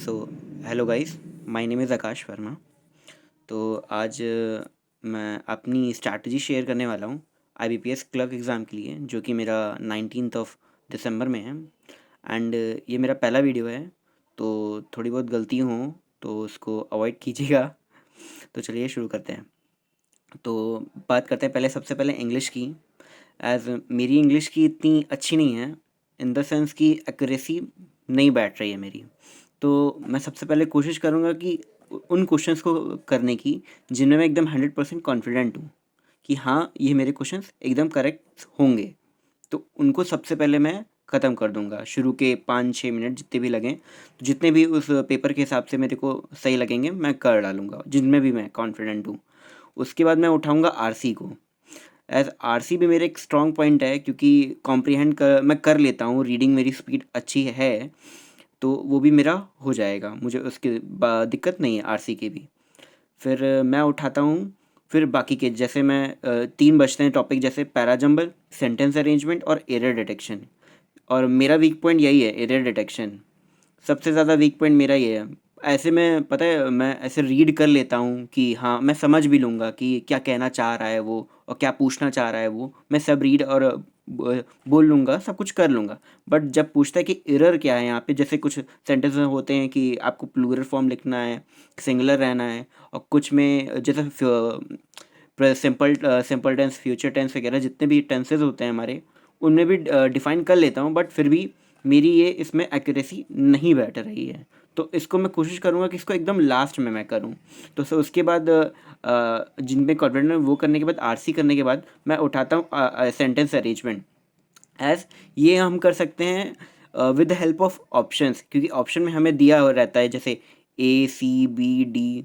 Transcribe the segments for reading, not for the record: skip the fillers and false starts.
So hello guys, my name is Akash Verma. तो आज मैं अपनी स्ट्रैटेजी शेयर करने वाला हूँ आईबीपीएस क्लर्क एग्ज़ाम के लिए, जो कि मेरा 19th ऑफ दिसंबर में है। एंड ये मेरा पहला वीडियो है, तो थोड़ी बहुत गलती हो तो उसको अवॉइड कीजिएगा। तो चलिए शुरू करते हैं। तो बात करते हैं पहले, सबसे पहले इंग्लिश की। एज़ मेरी इंग्लिश की इतनी अच्छी नहीं है, इन द सेंस कि एक्यूरेसी नहीं बैठ रही है मेरी। तो मैं सबसे पहले कोशिश करूँगा कि उन क्वेश्चंस को करने की जिनमें मैं एकदम 100% कॉन्फिडेंट हूँ कि हाँ, ये मेरे क्वेश्चंस एकदम करेक्ट होंगे। तो उनको सबसे पहले मैं ख़त्म कर दूंगा। शुरू के 5-6 मिनट जितने भी लगें, तो जितने भी उस पेपर के हिसाब से मेरे को सही लगेंगे मैं कर डालूँगा, जिनमें भी मैं कॉन्फिडेंट हूँ। उसके बाद मैं उठाऊँगा आरसी को। एज़ आरसी भी मेरे एक स्ट्रॉन्ग पॉइंट है, क्योंकि कॉम्प्रिहेंड मैं कर लेता हूँ, रीडिंग मेरी स्पीड अच्छी है, तो वो भी मेरा हो जाएगा, मुझे उसकी दिक्कत नहीं है आरसी की भी। फिर मैं उठाता हूँ फिर बाकी के, जैसे मैं 3 बचते हैं टॉपिक, जैसे पैराजंबल, सेंटेंस अरेंजमेंट और एरर डिटेक्शन। और मेरा वीक पॉइंट यही है, एरर डिटेक्शन। सबसे ज़्यादा वीक पॉइंट मेरा ये है। ऐसे में पता है, मैं ऐसे रीड कर लेता हूँ कि हाँ, मैं समझ भी लूँगा कि क्या कहना चाह रहा है वो और क्या पूछना चाह रहा है वो। मैं सब रीड और बोल लूँगा, सब कुछ कर लूँगा। बट जब पूछता है कि एरर क्या है यहाँ पे, जैसे कुछ सेंटेंस में होते हैं कि आपको प्लूरल फॉर्म लिखना है, सिंगुलर रहना है, और कुछ में जैसे सिंपल टेंस, फ्यूचर टेंस वगैरह जितने भी टेंसेज होते हैं हमारे, उनमें भी डिफ़ाइन कर लेता हूँ। बट फिर भी मेरी ये इसमें एक्यूरेसी नहीं बैठ रही है। तो इसको मैं कोशिश करूँगा कि इसको एकदम लास्ट में मैं करूँ। तो उसके बाद जिनमें कॉन्फिडेंट है वो करने के बाद, आरसी करने के बाद मैं उठाता हूँ सेंटेंस अरेंजमेंट। एज़ ये हम कर सकते हैं with the help of options, क्योंकि ऑप्शन में हमें दिया हो रहता है, जैसे A C B D,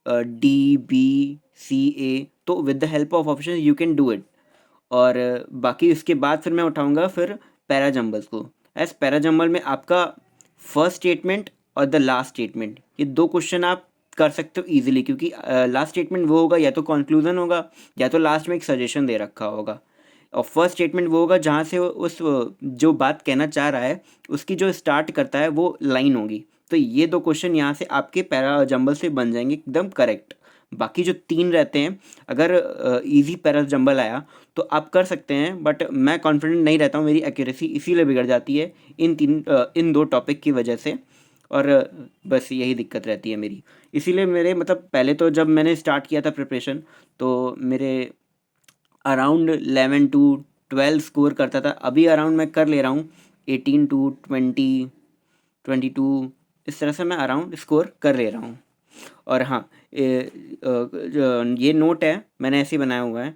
D B C A. तो with the help of option you can do it. और बाकी उसके बाद फिर मैं उठाऊंगा फिर पैराजंबल्स को। एज पैराजंबल में आपका फर्स्ट स्टेटमेंट और द लास्ट स्टेटमेंट, ये दो क्वेश्चन आप कर सकते हो इजीली, क्योंकि लास्ट स्टेटमेंट वो होगा या तो कंक्लूजन होगा, या तो लास्ट में एक सजेशन दे रखा होगा। और फर्स्ट स्टेटमेंट वो होगा जहाँ से वो उस जो बात कहना चाह रहा है उसकी जो स्टार्ट करता है वो लाइन होगी। तो ये दो क्वेश्चन यहाँ से आपके पैराजंबल से बन जाएंगे एकदम करेक्ट। बाकी जो 3 रहते हैं, अगर इजी पैराजंबल आया तो आप कर सकते हैं, बट मैं कॉन्फिडेंट नहीं रहता हूँ, मेरी एक्यूरेसी इसीलिए बिगड़ जाती है इन 2 टॉपिक की वजह से। और बस यही दिक्कत रहती है मेरी। इसीलिए मेरे मतलब पहले तो जब मैंने स्टार्ट किया था प्रिपरेशन, तो मेरे अराउंड 11 टू 12 स्कोर करता था। अभी अराउंड मैं कर ले रहा हूँ 18 टू 20, 22, इस तरह से मैं अराउंड स्कोर कर ले रहा हूँ। और हाँ, ये नोट है मैंने ऐसे ही बनाया हुआ है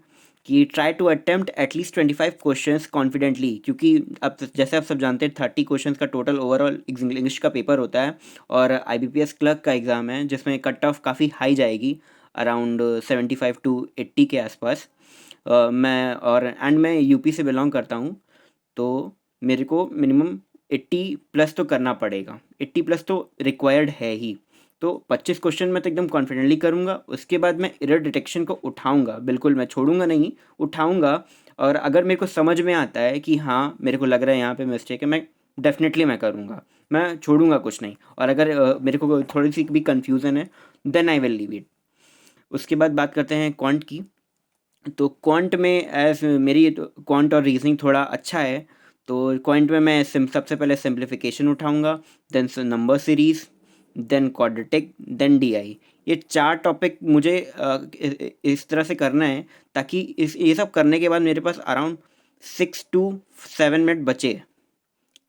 कि try to attempt at least 25 questions confidently, क्योंकि अब जैसे आप सब जानते हैं 30 क्वेश्चंस का टोटल ओवरऑल इंग्लिश का पेपर होता है। और आईबीपीएस क्लर्क का एग्ज़ाम है जिसमें कट ऑफ काफ़ी हाई जाएगी, अराउंड 75 टू 80 के आसपास। मैं यूपी से बिलोंग करता हूँ, तो मेरे को मिनिमम 80 प्लस तो करना पड़ेगा, 80 प्लस तो रिक्वायर्ड है ही। तो 25 क्वेश्चन मैं तो एकदम कॉन्फिडेंटली करूँगा। उसके बाद मैं एरर डिटेक्शन को उठाऊँगा, बिल्कुल मैं छोड़ूंगा नहीं, उठाऊँगा। और अगर मेरे को समझ में आता है कि हाँ, मेरे को लग रहा है यहाँ पे मिस्टेक है, मैं डेफिनेटली मैं करूँगा, मैं छोड़ूंगा कुछ नहीं। और अगर मेरे को थोड़ी सी भी कन्फ्यूज़न है, then I will leave it. उसके बाद बात करते हैं क्वांट की। तो क्वांट में एज मेरी तो क्वांट और रीजनिंग थोड़ा अच्छा है, तो क्वांट में मैं सबसे पहले सिंप्लीफिकेशन उठाऊंगा, then number series, then quadratic, then DI. ये 4 टॉपिक मुझे इस तरह से करना है, ताकि ये सब करने के बाद मेरे पास अराउंड 6 टू 7 मिनट बचे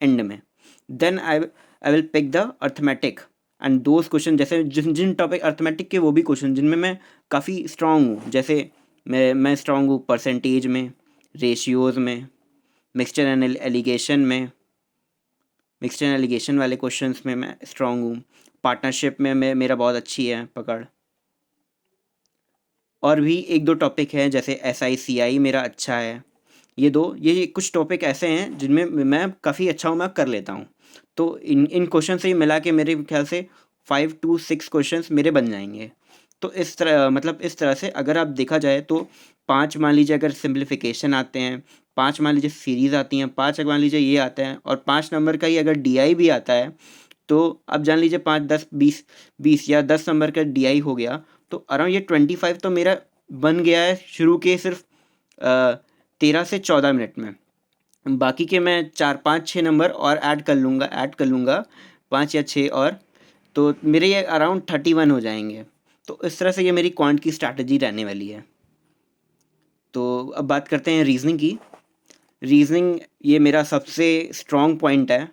एंड में। Then I will pick the arithmetic and those question, जैसे जिन जिन टॉपिक अर्थमेटिक के वो भी क्वेश्चन जिनमें मैं काफ़ी स्ट्रांग हूँ, जैसे मैं स्ट्रांग हूँ परसेंटेज में, रेशियोज़ में, मिक्सचर एंड एलिगेशन में, मिक्सचर एंड एलिगेशन वाले क्वेश्चंस में मैं स्ट्रांग हूँ। पार्टनरशिप में मेरा बहुत अच्छी है पकड़। और भी एक दो टॉपिक हैं, जैसे एस आई सी आई मेरा अच्छा है। ये कुछ टॉपिक ऐसे हैं जिनमें मैं काफ़ी अच्छा हूँ, मैं कर लेता हूँ। तो इन इन क्वेश्चन से ही मिला के मेरे ख्याल से 5 टू 6 क्वेश्चंस मेरे बन जाएंगे। तो इस तरह, मतलब इस तरह से अगर आप देखा जाए तो 5 मान लीजिए अगर सिंप्लीफिकेशन आते हैं, 5 मान लीजिए सीरीज़ आती हैं, 5 मान लीजिए ये आता है, और 5 नंबर का ही अगर डीआई भी आता है, तो आप जान लीजिए 5, 10, 20 या 10 नंबर का DI हो गया, तो अराउंड ये 25 तो मेरा बन गया है शुरू के सिर्फ 13 से 14 मिनट में। बाकी के मैं 4, 5, 6 नंबर और ऐड कर लूँगा 5 या 6 और, तो मेरे ये अराउंड 31 हो जाएंगे। तो इस तरह से ये मेरी क्वांट की स्ट्रैटेजी रहने वाली है। तो अब बात करते हैं रीजनिंग की। रीजनिंग ये मेरा सबसे स्ट्रॉन्ग पॉइंट है,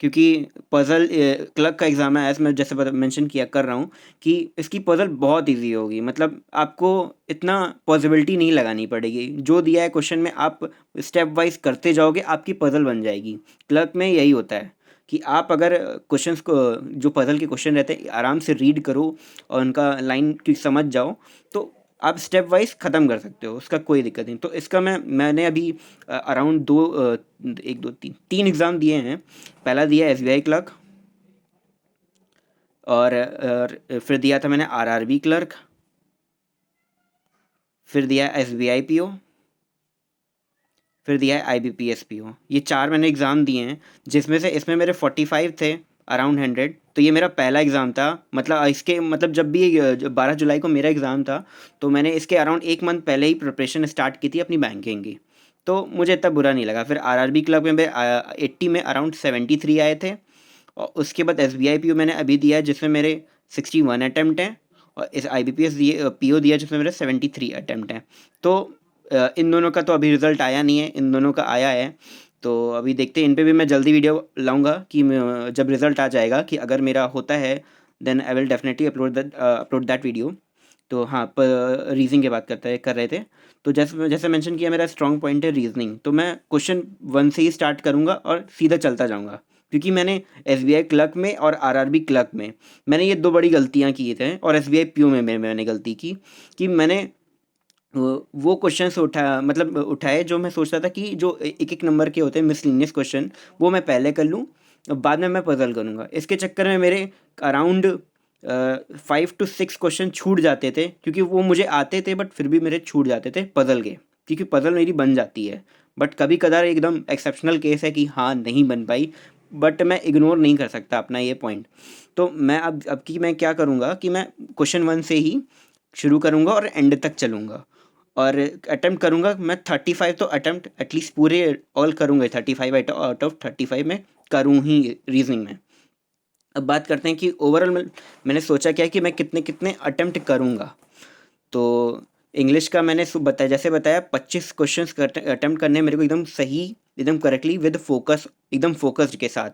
क्योंकि पज़ल क्लर्क का एग्ज़ाम है, एज़ मैं जैसे मेंशन किया कर रहा हूँ कि इसकी पज़ल बहुत इजी होगी। मतलब आपको इतना पॉसिबिलिटी नहीं लगानी पड़ेगी, जो दिया है क्वेश्चन में आप स्टेप वाइज करते जाओगे, आपकी पज़ल बन जाएगी। क्लर्क में यही होता है कि आप अगर क्वेश्चंस को, जो पज़ल के क्वेश्चन रहते हैं, आराम से रीड करो और उनका लाइन की समझ जाओ, तो आप स्टेप वाइज ख़त्म कर सकते हो, उसका कोई दिक्कत नहीं। तो इसका मैंने अभी अराउंड 1, 2, 3 एग्ज़ाम दिए हैं। पहला दिया SBI क्लर्क, और फिर दिया था मैंने RRB क्लर्क, फिर दिया SBI PO, फिर दिया है IBPS PO। ये 4 मैंने एग्ज़ाम दिए हैं, जिसमें से इसमें मेरे 45 थे, अराउंड 100। तो ये मेरा पहला एग्ज़ाम था। मतलब इसके मतलब जब भी 12 जुलाई को मेरा एग्ज़ाम था, तो मैंने इसके अराउंड 1 मंथ पहले ही प्रिपरेशन स्टार्ट की थी अपनी बैंकिंग की, तो मुझे इतना बुरा नहीं लगा। फिर RRB क्लर्क में मेरे 80 में अराउंड 73 आए थे, और उसके बाद SBI PO मैंने अभी दिया है, जिसमें मेरे 61 अटैम्प्ट हैं, और इस IBPS PO दिया जिसमें मेरे 73 अटैम्प्ट हैं। तो इन दोनों का तो अभी रिज़ल्ट आया नहीं है, इन दोनों का आया है। तो अभी देखते हैं, इन पे भी मैं जल्दी वीडियो लाऊंगा कि जब रिज़ल्ट आ जाएगा, कि अगर मेरा होता है then I will definitely upload that video. तो हाँ, पर रीजनिंग की बात कर रहे थे। तो जैसे जैसे मेंशन किया, मेरा स्ट्रॉन्ग पॉइंट है रीजनिंग। तो मैं क्वेश्चन 1 से ही स्टार्ट करूँगा और सीधा चलता जाऊँगा, क्योंकि मैंने SBI क्लर्क में और RRB क्लर्क में मैंने ये 2 बड़ी गलतियाँ की थे, और SBI PO में मैंने गलती की कि मैंने वो क्वेश्चंस उठाए जो मैं सोचता था कि जो एक एक नंबर के होते हैं मिसलिनियस क्वेश्चन, वो मैं पहले कर लूँ, बाद में मैं पजल करूँगा। इसके चक्कर में मेरे अराउंड 5 to 6 क्वेश्चन छूट जाते थे, क्योंकि वो मुझे आते थे बट फिर भी मेरे छूट जाते थे पजल के, क्योंकि पजल मेरी बन जाती है। बट कभी कदार एकदम एक्सेप्शनल केस है कि हाँ नहीं बन पाई, बट मैं इग्नोर नहीं कर सकता अपना ये पॉइंट। तो मैं अब की मैं क्या करूँगा कि मैं क्वेश्चन 1 से ही शुरू करूँगा और एंड तक चलूँगा, और अटेम्प्ट करूँगा मैं 35। तो अटेम्प्ट एटलीस्ट पूरे ऑल करूँगा, 35 आउट ऑफ 35 में करूँ ही रीजनिंग में। अब बात करते हैं कि ओवरऑल मैंने सोचा क्या है कि मैं कितने कितने अटेम्प्ट करूँगा। तो इंग्लिश का मैंने बताया, जैसे बताया 25 क्वेश्चंस अटेम्प्ट करने हैं मेरे को, एकदम सही, एकदम करेक्टली, विद फोकस, एकदम फोकस्ड के साथ,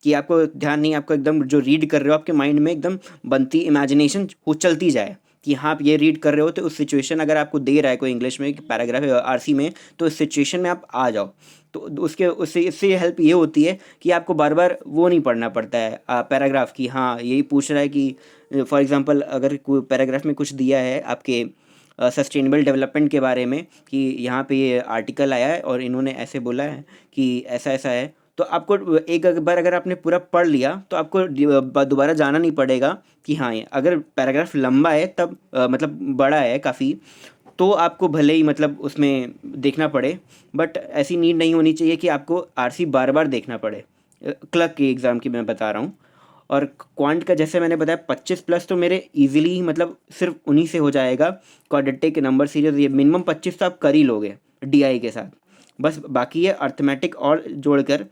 कि आपको ध्यान नहीं, आपको एकदम जो रीड कर रहे हो आपके माइंड में एकदम बनती इमेजिनेशन हो चलती जाए कि हाँ आप ये रीड कर रहे हो, तो उस सिचुएशन अगर आपको दे रहा है कोई इंग्लिश में पैराग्राफ RC में, तो उस सिचुएशन में आप आ जाओ। तो उससे इससे हेल्प ये होती है कि आपको बार बार वो नहीं पढ़ना पड़ता है पैराग्राफ की। हाँ यही पूछ रहा है कि फॉर एग्जांपल अगर कोई पैराग्राफ में कुछ दिया है आपके सस्टेनेबल डेवलपमेंट के बारे में, कि यहाँ पे ये आर्टिकल आया है और इन्होंने ऐसे बोला है कि ऐसा ऐसा है, तो आपको एक बार अगर आपने पूरा पढ़ लिया, तो आपको दोबारा जाना नहीं पड़ेगा कि हाँ ये अगर पैराग्राफ लंबा है, तब मतलब बड़ा है काफ़ी, तो आपको भले ही मतलब उसमें देखना पड़े, बट ऐसी नीड नहीं होनी चाहिए कि आपको RC बार बार देखना पड़े। क्लर्क के एग्ज़ाम की मैं बता रहा हूँ। और क्वांट का जैसे मैंने बताया 25 प्लस तो मेरे इजीली मतलब सिर्फ उन्हीं से हो जाएगा। क्वाड्रेटिक के नंबर सीरीज ये मिनिमम 25 तो आप कर ही लोगे DI के साथ। बस बाकी है अर्थमेटिक और जोड़कर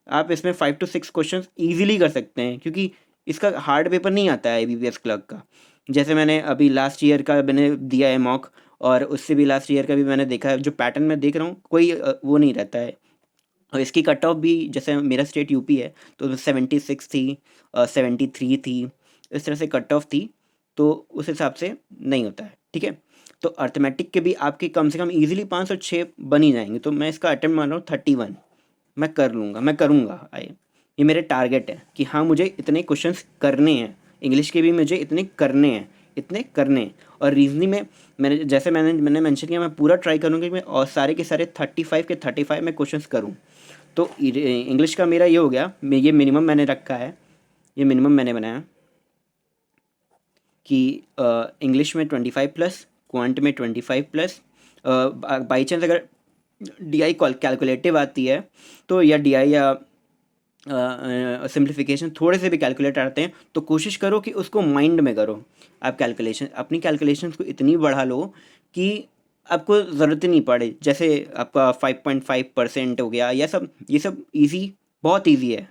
आप इसमें 5 to 6 क्वेश्चन ईजिली कर सकते हैं, क्योंकि इसका हार्ड पेपर नहीं आता है IBPS क्लर्क का। जैसे मैंने अभी लास्ट ईयर का मैंने दिया है मॉक, और उससे भी लास्ट ईयर का भी मैंने देखा है, जो पैटर्न मैं देख रहा हूँ कोई वो नहीं रहता है। और इसकी कट ऑफ भी, जैसे मेरा स्टेट यूपी है, तो 76 थी, 73 थी, इस तरह से कट ऑफ थी, तो उस हिसाब से नहीं होता है। ठीक है, तो अर्थमेटिक के भी आपके कम से कम इजीली 5 और 6 बन ही जाएंगे। तो मैं इसका अटेम्प्ट मान रहा हूँ 31 मैं कर लूँगा, मैं करूँगा। ये मेरे टारगेट है कि हाँ मुझे इतने क्वेश्चंस करने हैं, इंग्लिश के भी मुझे इतने करने हैं, इतने करने हैं। और रीजनिंग में मैंने मेंशन किया, मैं पूरा ट्राई करूँगा कि मैं और सारे के सारे 35 के 35 में क्वेश्चंस करूँ। तो इंग्लिश का मेरा ये हो गया, ये मिनिमम मैंने रखा है, ये मिनिमम मैंने बनाया कि इंग्लिश में 25 प्लस, क्वांट में 25 प्लस। बाई चांस अगर DI कैलकुलेटिव आती है, तो या DI या सिंप्लीफिकेशन थोड़े से भी कैलकुलेट आते हैं तो कोशिश करो कि उसको माइंड में करो। आप अपनी कैलकुलेशंस को इतनी बढ़ा लो कि आपको ज़रूरत ही नहीं पड़े। जैसे आपका 5.5% हो गया, ये सब ईजी, बहुत ईजी है।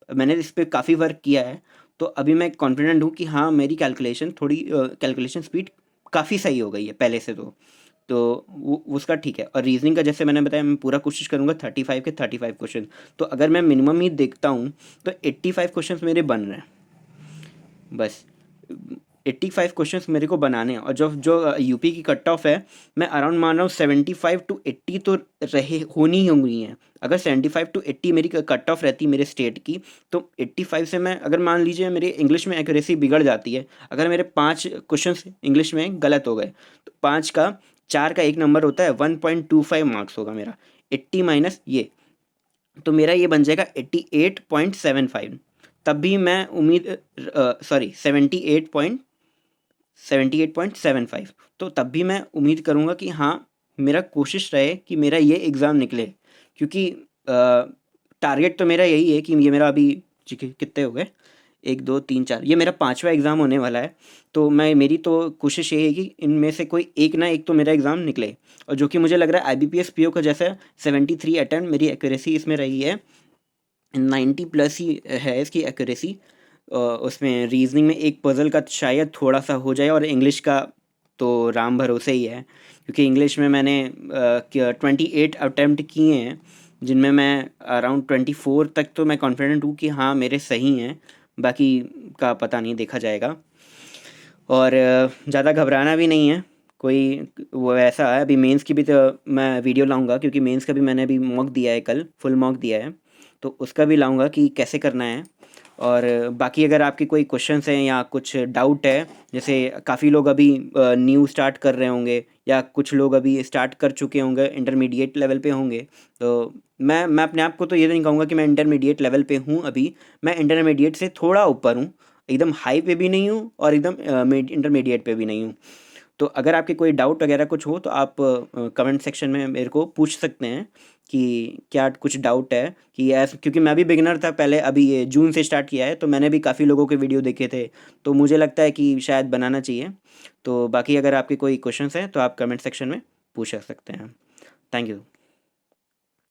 मैंने इस पे काफ़ी वर्क किया है, तो अभी मैं कॉन्फिडेंट हूँ कि हाँ, मेरी कैलकुलेशन स्पीड काफ़ी सही हो गई है पहले से। तो वो उसका ठीक है। और रीजनिंग का जैसे मैंने बताया, मैं पूरा कोशिश करूँगा 35 के 35 क्वेश्चन। तो अगर मैं मिनिमम ही देखता हूँ तो 85 क्वेश्चंस मेरे बन रहे हैं बस। 85 क्वेश्चंस मेरे को बनाने हैं। और जो जो यूपी की कट ऑफ है, मैं अराउंड मान रहा हूँ 75 टू 80 तो रहे होनी ही होंगी हैं। अगर 75 टू 80 मेरी कट ऑफ रहती मेरे स्टेट की, तो 85 से मैं, अगर मान लीजिए मेरी इंग्लिश में एक्यूरेसी बिगड़ जाती है, अगर मेरे 5 क्वेश्चंस इंग्लिश में गलत हो गए, तो 5 का 4 का एक नंबर होता है, 1.25 मार्क्स होगा मेरा। 80 माइनस ये, तो मेरा ये बन जाएगा 88.75। तब भी मैं उम्मीद, सॉरी 78.75, तो तब भी मैं उम्मीद करूँगा कि हाँ, मेरा कोशिश रहे कि मेरा ये एग्ज़ाम निकले। क्योंकि टारगेट तो मेरा यही है कि ये मेरा अभी कितने हो गए, 1 2 3 4, ये मेरा 5वां एग्ज़ाम होने वाला है। तो मेरी तो कोशिश ये है कि इनमें से कोई एक ना एक तो मेरा एग्ज़ाम निकले। और जो कि मुझे लग रहा है IBPS PO का जैसा 73 अटेम्प्ट मेरी एक्यूरेसी इसमें रही है, 90 प्लस ही है इसकी एक्यूरेसी। उसमें रीजनिंग में एक पज़ल का शायद थोड़ा सा हो जाए, और इंग्लिश का तो राम भरोसे ही है। क्योंकि इंग्लिश में मैंने 28 अटैम्प्ट किए हैं, जिनमें मैं अराउंड 24 तक तो मैं कॉन्फिडेंट हूँ कि हाँ, मेरे सही हैं। बाकी का पता नहीं, देखा जाएगा। और ज़्यादा घबराना भी नहीं है कोई। वो ऐसा है, अभी मेंस की भी तो मैं वीडियो लाऊंगा, क्योंकि मेंस का भी मैंने अभी मॉक दिया है, कल फुल मॉक दिया है, तो उसका भी लाऊंगा कि कैसे करना है। और बाकी अगर आपके कोई क्वेश्चंस हैं या कुछ डाउट है, जैसे काफ़ी लोग अभी न्यू स्टार्ट कर रहे होंगे, या कुछ लोग अभी स्टार्ट कर चुके होंगे, इंटरमीडिएट लेवल पे होंगे, तो मैं अपने आप को तो ये नहीं कहूँगा कि मैं इंटरमीडिएट लेवल पे हूँ अभी। मैं इंटरमीडिएट से थोड़ा ऊपर हूँ, एकदम हाई पे भी नहीं हूँ और एकदम इंटरमीडिएट पे भी नहीं हूँ। तो अगर आपके कोई डाउट वगैरह कुछ हो, तो आप कमेंट सेक्शन में मेरे को पूछ सकते हैं कि क्या कुछ डाउट है कि ऐसा। क्योंकि मैं भी बिगिनर था पहले, अभी ये जून से स्टार्ट किया है, तो मैंने भी काफ़ी लोगों के वीडियो देखे थे, तो मुझे लगता है कि शायद बनाना चाहिए। तो बाकी अगर आपके कोई क्वेश्चंस हैं तो आप कमेंट सेक्शन में पूछ सकते हैं। Thank you.